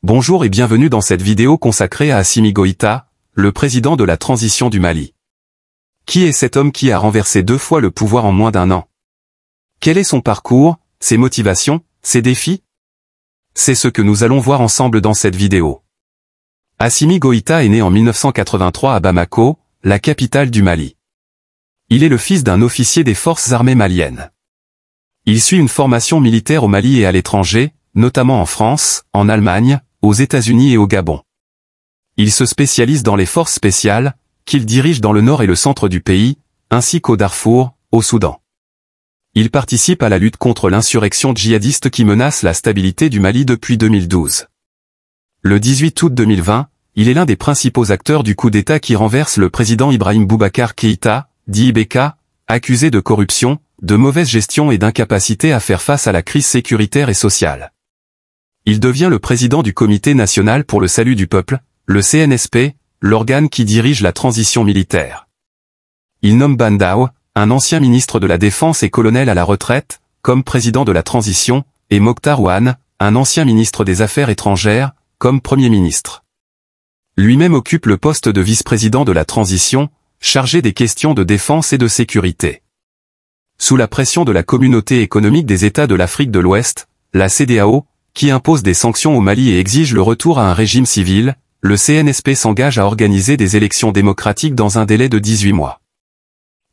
Bonjour et bienvenue dans cette vidéo consacrée à Assimi Goïta, le président de la transition du Mali. Qui est cet homme qui a renversé 2 fois le pouvoir en moins d'1 an? Quel est son parcours, ses motivations, ses défis? C'est ce que nous allons voir ensemble dans cette vidéo. Assimi Goïta est né en 1983 à Bamako, la capitale du Mali. Il est le fils d'un officier des forces armées maliennes. Il suit une formation militaire au Mali et à l'étranger, notamment en France, en Allemagne, aux États-Unis et au Gabon. Il se spécialise dans les forces spéciales, qu'il dirige dans le nord et le centre du pays, ainsi qu'au Darfour, au Soudan. Il participe à la lutte contre l'insurrection djihadiste qui menace la stabilité du Mali depuis 2012. Le 18 août 2020, il est l'un des principaux acteurs du coup d'État qui renverse le président Ibrahim Boubacar Keïta, dit Ibeka, accusé de corruption, de mauvaise gestion et d'incapacité à faire face à la crise sécuritaire et sociale. Il devient le président du Comité national pour le salut du peuple, le CNSP, l'organe qui dirige la transition militaire. Il nomme Bandao, un ancien ministre de la Défense et colonel à la retraite, comme président de la transition, et Mokhtar Ouane, un ancien ministre des Affaires étrangères, comme Premier ministre. Lui-même occupe le poste de vice-président de la transition, chargé des questions de défense et de sécurité. Sous la pression de la Communauté économique des États de l'Afrique de l'Ouest, la CEDEAO, qui impose des sanctions au Mali et exige le retour à un régime civil, le CNSP s'engage à organiser des élections démocratiques dans un délai de 18 mois.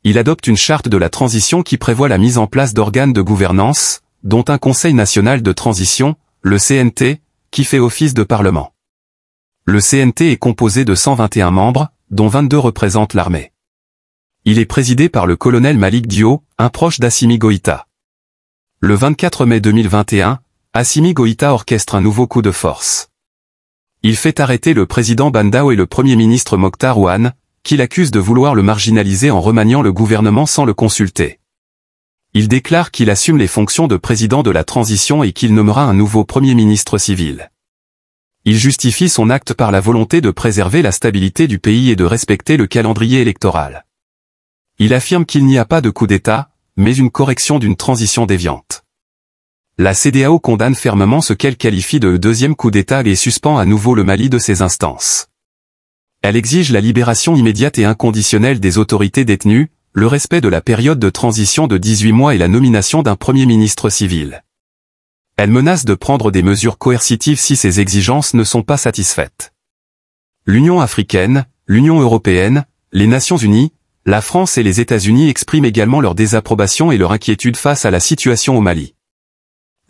Il adopte une charte de la transition qui prévoit la mise en place d'organes de gouvernance, dont un Conseil national de transition, le CNT, qui fait office de parlement. Le CNT est composé de 121 membres, dont 22 représentent l'armée. Il est présidé par le colonel Malik Dio, un proche d'Assimi Goïta. Le 24 mai 2021, Assimi Goïta orchestre un nouveau coup de force. Il fait arrêter le président Bandao et le premier ministre Mokhtar Ouane, qu'il accuse de vouloir le marginaliser en remaniant le gouvernement sans le consulter. Il déclare qu'il assume les fonctions de président de la transition et qu'il nommera un nouveau premier ministre civil. Il justifie son acte par la volonté de préserver la stabilité du pays et de respecter le calendrier électoral. Il affirme qu'il n'y a pas de coup d'État, mais une correction d'une transition déviante. La CEDEAO condamne fermement ce qu'elle qualifie de deuxième coup d'État et suspend à nouveau le Mali de ses instances. Elle exige la libération immédiate et inconditionnelle des autorités détenues, le respect de la période de transition de 18 mois et la nomination d'un premier ministre civil. Elle menace de prendre des mesures coercitives si ces exigences ne sont pas satisfaites. L'Union africaine, l'Union européenne, les Nations unies, la France et les États-Unis expriment également leur désapprobation et leur inquiétude face à la situation au Mali.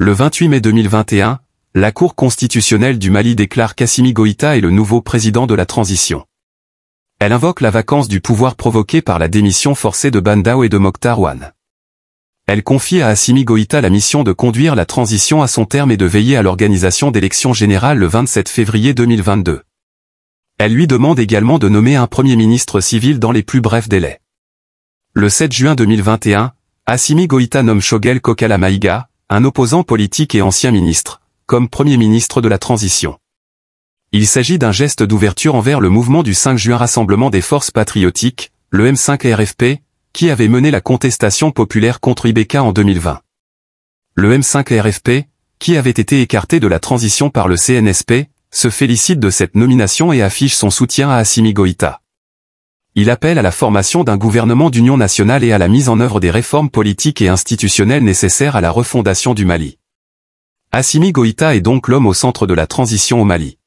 Le 28 mai 2021, la Cour constitutionnelle du Mali déclare qu'Assimi Goïta est le nouveau président de la transition. Elle invoque la vacance du pouvoir provoquée par la démission forcée de Bandao et de Mokhtar Ouane. Elle confie à Assimi Goïta la mission de conduire la transition à son terme et de veiller à l'organisation d'élections générales le 27 février 2022. Elle lui demande également de nommer un premier ministre civil dans les plus brefs délais. Le 7 juin 2021, Assimi Goïta nomme Choguel Kokala Maïga, un opposant politique et ancien ministre, comme Premier ministre de la transition. Il s'agit d'un geste d'ouverture envers le mouvement du 5 juin Rassemblement des forces patriotiques, le M5-RFP, qui avait mené la contestation populaire contre Ibeka en 2020. Le M5-RFP, qui avait été écarté de la transition par le CNSP, se félicite de cette nomination et affiche son soutien à Assimi Goïta. Il appelle à la formation d'un gouvernement d'union nationale et à la mise en œuvre des réformes politiques et institutionnelles nécessaires à la refondation du Mali. Assimi Goïta est donc l'homme au centre de la transition au Mali.